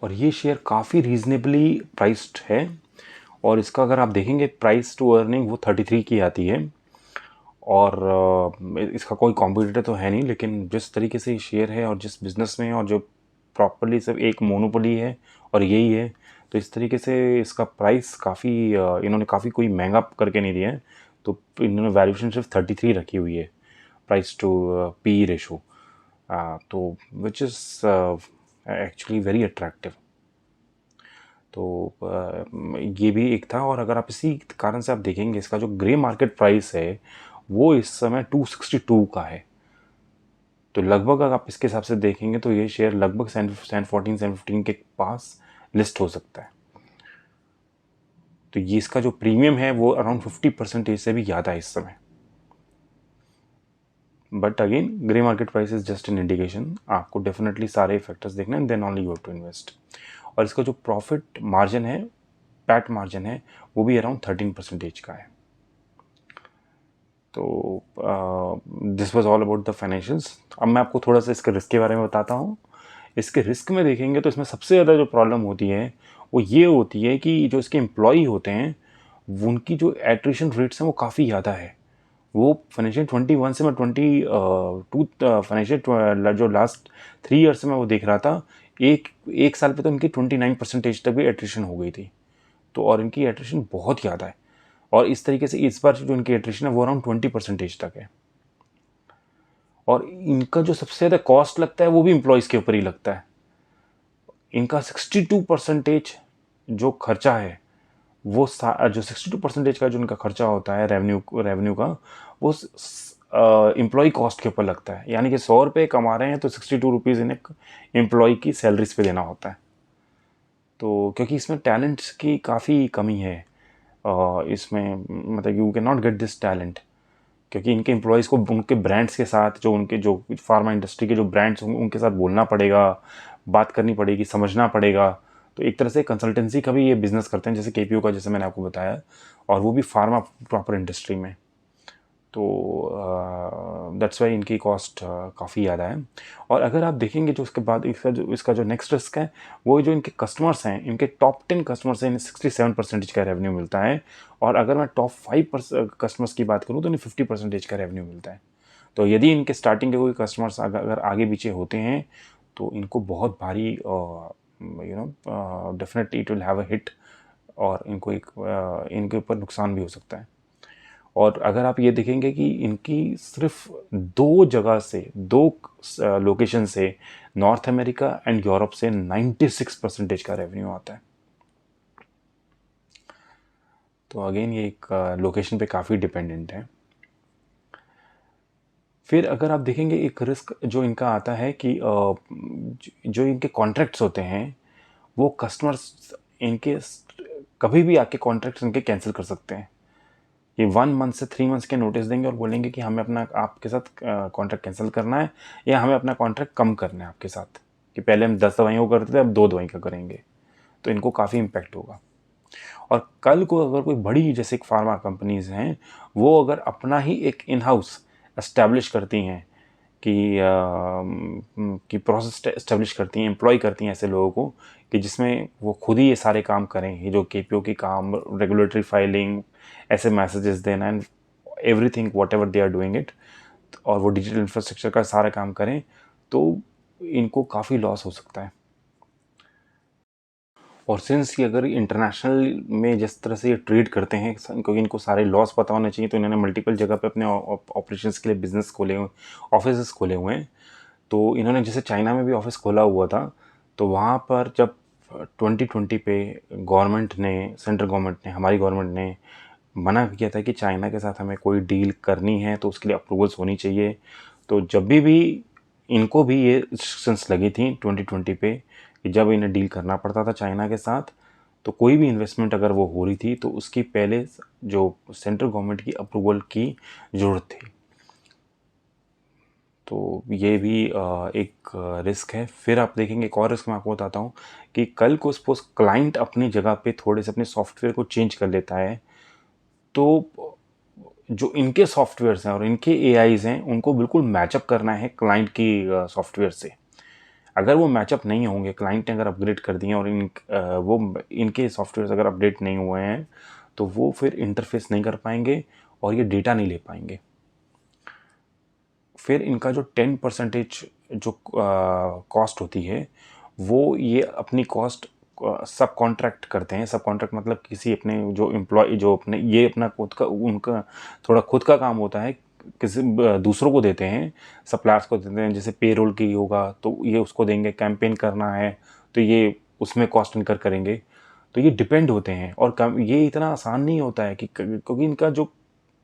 और ये शेयर काफ़ी रीज़नेबली प्राइस्ड है और इसका अगर आप देखेंगे प्राइस टू अर्निंग वो 33 की आती है। और इसका कोई कॉम्पिटिटर तो है नहीं, लेकिन जिस तरीके से ये शेयर है और जिस बिज़नेस में है और जो प्रॉपरली सिर्फ एक मोनोपोली है और यही है, तो इस तरीके से इसका प्राइस काफ़ी इन्होंने काफ़ी कोई महंगा करके नहीं दिया है। तो इन्होंने वैल्यूएशन सिर्फ 33 रखी हुई है, प्राइस टू पी रेशो, तो which is actually very attractive. तो ये भी एक था। और अगर आप इसी कारण से आप देखेंगे, इसका जो ग्रे मार्केट प्राइस है वो इस समय 262 का है। तो लगभग अगर आप इसके हिसाब से देखेंगे तो ये शेयर लगभग 714-715 के पास लिस्ट हो सकता है। तो ये इसका जो प्रीमियम है वो अराउंड 50% से भी ज़्यादा है इस समय। But again grey market price is just an indication, आपको डेफिनेटली सारे फैक्टर्स देखना है, then only you have to invest. और इसका जो प्रॉफिट मार्जिन है, पैट मार्जिन है, वो भी अराउंड 13% का है। तो this was all about the financials. अब मैं आपको थोड़ा सा इसके रिस्क के बारे में बताता हूँ। इसके रिस्क में देखेंगे तो इसमें सबसे ज़्यादा जो प्रॉब्लम होती है वो ये होती है कि जो इसके एम्प्लॉई होते हैं उनकी जो एट्रिशन रेट्स हैं वो काफ़ी ज़्यादा है। वो फाइनेंशियल 21 से मैं 22 फाइनेंशियल जो लास्ट 3 ईयर से मैं वो देख रहा था, एक एक साल पे तो इनकी 29% तक भी एट्रिशन हो गई थी। तो और इनकी एट्रिशन बहुत ज़्यादा है। और इस तरीके से इस बार जो इनकी एट्रिशन है वो अराउंड 20% तक है। और इनका जो सबसे ज़्यादा कॉस्ट लगता है वो भी एम्प्लॉयज़ के ऊपर ही लगता है। इनका 62% जो खर्चा है वो जो 62% का जो इनका खर्चा होता है रेवेन्यू का, वो एम्प्लॉय कॉस्ट के ऊपर लगता है। यानी कि 100 रुपये कमा रहे हैं तो 62 रुपीज़ इन्हें एम्प्लॉय की सैलरीज पे देना होता है। तो क्योंकि इसमें टैलेंट्स की काफ़ी कमी है, इसमें मतलब you can not get this talent, क्योंकि इनके एम्प्लॉयज़ को उनके ब्रांड्स के साथ, जो उनके जो फार्मा इंडस्ट्री के जो ब्रांड्स होंगे उनके साथ बोलना पड़ेगा, बात करनी पड़ेगी, समझना पड़ेगा। तो एक तरह से कंसल्टेंसी का भी ये बिज़नेस करते हैं, जैसे केपीओ का, जैसे मैंने आपको बताया, और वो भी फार्मा प्रॉपर इंडस्ट्री में। तो दैट्स वाई इनकी कॉस्ट काफ़ी ज़्यादा है। और अगर आप देखेंगे जो उसके बाद इसका जो नेक्स्ट रिस्क है, वो जो इनके कस्टमर्स हैं, इनके टॉप 10 कस्टमर्स हैं, इन्हें 67% का रेवेन्यू मिलता है। और अगर मैं टॉप 5 कस्टमर्स की बात करूँ तो इन्हें 50% का रेवेन्यू मिलता है। तो यदि इनके स्टार्टिंग के कोई कस्टमर्स अगर आगे पीछे होते हैं तो इनको बहुत भारी definitely it will have a hit, और इनको इनके ऊपर नुकसान भी हो सकता है। और अगर आप ये देखेंगे कि इनकी सिर्फ दो लोकेशन से, नॉर्थ अमेरिका एंड यूरोप से 96% का रेवेन्यू आता है। तो अगेन ये एक लोकेशन पे काफ़ी डिपेंडेंट है। फिर अगर आप देखेंगे एक रिस्क जो इनका आता है कि जो इनके कॉन्ट्रैक्ट्स होते हैं वो कस्टमर्स इनके कभी भी आके कॉन्ट्रैक्ट्स इनके कैंसिल कर सकते हैं। ये 1 मंथ से 3 मंथ्स के नोटिस देंगे और बोलेंगे कि हमें अपना आपके साथ कॉन्ट्रैक्ट कैंसिल करना है, या हमें अपना कॉन्ट्रैक्ट कम करना है आपके साथ, कि पहले हम 10 दवाइयों को करते थे, अब 2 दवाई का करेंगे। तो इनको काफ़ी इम्पैक्ट होगा। और कल को अगर कोई बड़ी जैसे फार्मा कंपनीज हैं, वो अगर अपना ही एक इन हाउस एस्टैब्लिश करती हैं कि प्रोसेस एस्टेब्लिश करती हैं, एम्प्लॉय करती हैं ऐसे लोगों को, कि जिसमें वो खुद ही ये सारे काम करें, ये जो केपीओ की काम, रेगुलेटरी फाइलिंग, ऐसे मैसेजेस देना and everything what ever they are doing it, और वो डिजिटल इंफ्रास्ट्रक्चर का सारा काम करें, तो इनको काफ़ी लॉस हो सकता है। और सिंस ये अगर इंटरनेशनल में जिस तरह से ये ट्रेड करते हैं, क्योंकि इनको सारे लॉस पता होने चाहिए, तो इन्होंने मल्टीपल जगह पे अपने ऑपरेशंस के लिए बिजनेस खोले हुए, ऑफिस खोले हुए हैं। तो इन्होंने जैसे चाइना में भी ऑफिस खोला हुआ था, तो वहाँ पर जब 2020 पे गवर्नमेंट ने, सेंट्रल गवर्नमेंट ने, हमारी गवर्नमेंट ने मना किया था कि चाइना के साथ हमें कोई डील करनी है तो उसके लिए अप्रूवल्स होनी चाहिए। तो जब भी इनको भी ये रिस्ट्रिक्शंस लगी थी 2020 पे, कि जब इन्हें डील करना पड़ता था चाइना के साथ, तो कोई भी इन्वेस्टमेंट अगर वो हो रही थी तो उसकी पहले जो सेंट्रल गवर्नमेंट की अप्रूवल की ज़रूरत थी। तो ये भी एक रिस्क है। फिर आप देखेंगे एक और रिस्क मैं आपको बताता हूँ, कि कल को सपोज क्लाइंट अपनी जगह पे थोड़े से अपने सॉफ्टवेयर को चेंज कर लेता है, तो जो इनके सॉफ्टवेयर्स हैं और इनके एआईज हैं उनको बिल्कुल मैचअप करना है क्लाइंट की सॉफ्टवेयर से। अगर वो मैचअप नहीं होंगे, क्लाइंट ने अगर अपग्रेड कर दिए और वो इनके सॉफ्टवेयर अगर अपडेट नहीं हुए हैं, तो वो फिर इंटरफेस नहीं कर पाएंगे और ये डेटा नहीं ले पाएंगे। फिर इनका जो 10% जो कॉस्ट होती है, वो ये अपनी कॉस्ट सब कॉन्ट्रैक्ट करते हैं। सब कॉन्ट्रैक्ट मतलब किसी अपने जो एम्प्लॉय जो अपने ये अपना खुद का उनका थोड़ा खुद का काम होता है, किसी दूसरों को देते हैं, सप्लायर्स को देते हैं। जैसे पेरोल की होगा तो ये उसको देंगे, कैंपेन करना है तो ये उसमें कॉस्ट इनकर करेंगे। तो ये डिपेंड होते हैं और ये इतना आसान नहीं होता है कि क्योंकि इनका जो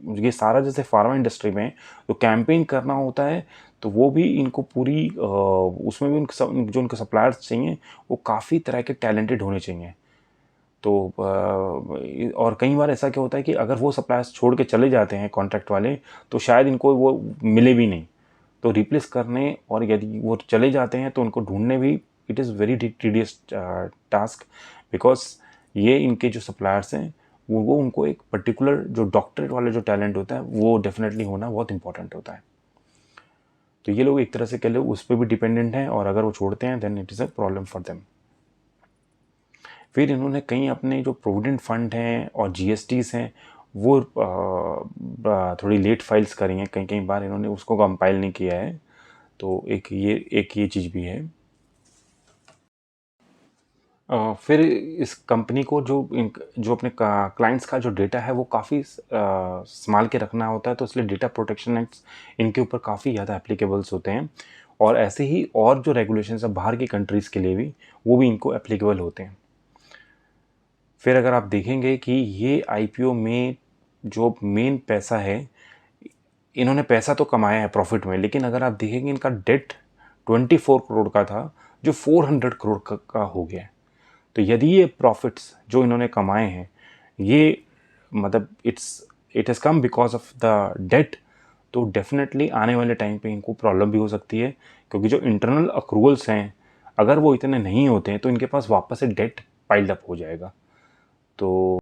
ये सारा जैसे फार्मा इंडस्ट्री में तो कैंपेन करना होता है, तो वो भी इनको पूरी उसमें भी जो उनके सप्लायर्स चाहिए वो काफ़ी तरह के टैलेंटेड होने चाहिए। तो और कई बार ऐसा क्या होता है कि अगर वो सप्लायर्स छोड़ के चले जाते हैं कॉन्ट्रैक्ट वाले, तो शायद इनको वो मिले भी नहीं। तो रिप्लेस करने और यदि वो चले जाते हैं तो उनको ढूंढने भी it is very tedious task, because ये इनके जो सप्लायर्स हैं वो उनको एक पर्टिकुलर जो डॉक्टरेट वाला जो टैलेंट होता है वो डेफिनेटली होना बहुत इंपॉर्टेंट होता है। तो ये लोग एक तरह से कह लो उस पर भी डिपेंडेंट हैं और अगर वो छोड़ते हैं then it is a problem for them. फिर इन्होंने कहीं अपने जो प्रोविडेंट फंड हैं और जीएसटीज़ हैं वो थोड़ी लेट फाइल्स करी हैं, कई कई बार इन्होंने उसको कंपाइल नहीं किया है। तो एक ये चीज़ भी है। फिर इस कंपनी को जो अपने क्लाइंट्स का जो डेटा है वो काफ़ी संभाल के रखना होता है, तो इसलिए डेटा प्रोटेक्शन एक्ट्स इनके ऊपर काफ़ी ज़्यादा एप्लीकेबल्स होते हैं। और ऐसे ही और जो रेगुलेशंस है बाहर की कंट्रीज़ के लिए भी वो भी इनको एप्लीकेबल होते हैं। फिर अगर आप देखेंगे कि ये आईपीओ में जो मेन पैसा है, इन्होंने पैसा तो कमाया है प्रॉफिट में, लेकिन अगर आप देखेंगे इनका डेट 24 करोड़ का था जो 400 करोड़ का हो गया है। तो यदि ये प्रॉफिट्स जो इन्होंने कमाए हैं ये मतलब it has come because of the debt, तो डेफिनेटली आने वाले टाइम पे इनको प्रॉब्लम भी हो सकती है, क्योंकि जो इंटरनल अक्रूवल्स हैं अगर वो इतने नहीं होते हैं तो इनके पास वापस से डेट पाइल्ड अप हो जाएगा। तो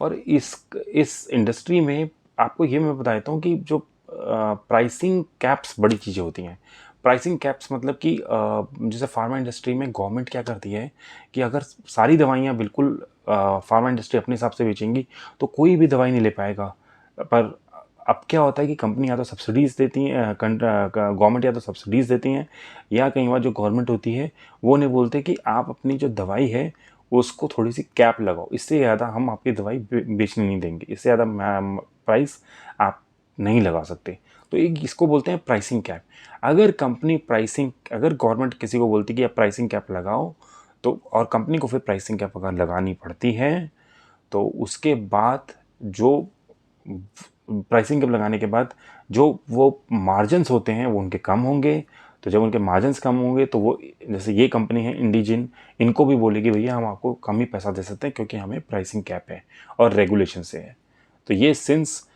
और इस इंडस्ट्री में आपको ये मैं बताता हूँ कि जो प्राइसिंग कैप्स बड़ी चीज़ें होती हैं। प्राइसिंग कैप्स मतलब कि जैसे फार्मा इंडस्ट्री में गवर्नमेंट क्या करती है कि अगर सारी दवाइयाँ बिल्कुल फार्मा इंडस्ट्री अपने हिसाब से बेचेंगी तो कोई भी दवाई नहीं ले पाएगा। पर अब क्या होता है कि कंपनी या तो सब्सिडीज़ देती हैं, गवर्नमेंट या तो सब्सिडीज़ देती हैं, या कई बार जो गवर्नमेंट होती है वो उन्हें बोलते हैं कि आप अपनी जो दवाई है उसको थोड़ी सी कैप लगाओ, इससे ज़्यादा हम आपकी दवाई बेचने नहीं देंगे, इससे ज़्यादा प्राइस आप नहीं लगा सकते। तो एक इसको बोलते हैं प्राइसिंग कैप। अगर गवर्नमेंट किसी को बोलती है कि आप प्राइसिंग कैप लगाओ, तो और कंपनी को फिर प्राइसिंग कैप अगर लगानी पड़ती है तो उसके बाद जो प्राइसिंग कैप लगाने के बाद जो वो मार्जिन्स होते हैं वो उनके कम होंगे। तो जब उनके मार्जिन्स कम होंगे तो वो जैसे ये कंपनी है इंडिजिन, इनको भी बोलेगी भैया हम आपको कम ही पैसा दे सकते हैं क्योंकि हमें प्राइसिंग कैप है और रेगुलेशन से है। तो ये सिंस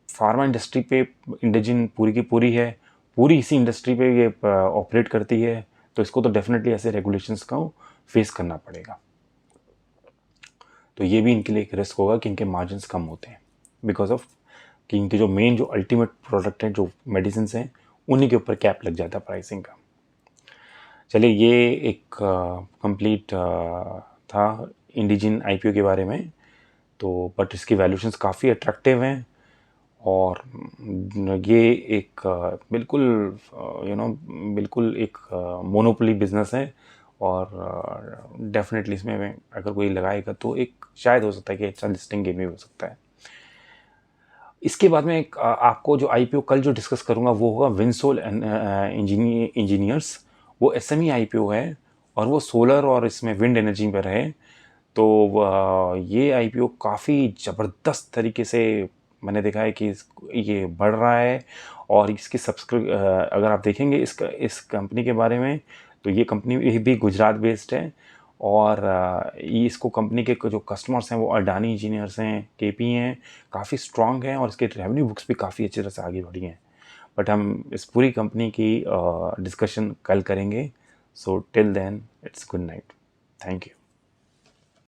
फार्मा इंडस्ट्री पे इंडिजिन पूरी की पूरी है, पूरी इसी इंडस्ट्री पे ये ऑपरेट करती है, तो इसको तो डेफिनेटली ऐसे रेगुलेशंस को फेस करना पड़ेगा। तो ये भी इनके लिए एक रिस्क होगा कि इनके मार्जिन्स कम होते हैं बिकॉज ऑफ कि इनके जो मेन जो अल्टीमेट प्रोडक्ट हैं जो मेडिसिन हैं उन्हीं के ऊपर कैप लग जाता है प्राइसिंग का। चलिए ये एक कंप्लीट था इंडिजिन आईपीओ के बारे में। तो बट इसकी वैल्यूशंस काफ़ी अट्रैक्टिव हैं और ये एक बिल्कुल बिल्कुल एक मोनोपोली बिजनेस है और डेफिनेटली इसमें अगर कोई लगाएगा तो एक शायद हो सकता है कि अच्छा लिस्टिंग गेम भी हो सकता है। इसके बाद में एक आपको जो आईपीओ कल जो डिस्कस करूंगा वो होगा विंसोल इंजीनियर्स। वो एसएमई आईपीओ है और वो सोलर और इसमें विंड एनर्जी पर है। तो ये आईपीओ काफ़ी ज़बरदस्त तरीके से मैंने देखा है कि ये बढ़ रहा है और इसकी अगर आप देखेंगे इस कंपनी के बारे में, तो ये कंपनी भी गुजरात बेस्ड है और ये इसको कंपनी के जो कस्टमर्स हैं वो अडानी इंजीनियर्स हैं, केपी हैं, काफ़ी स्ट्रांग हैं और इसके रेवेन्यू बुक्स भी काफ़ी अच्छी तरह से आगे बढ़ी हैं। बट हम इस पूरी कंपनी की डिस्कशन कल करेंगे। So till then it's good night. Thank you.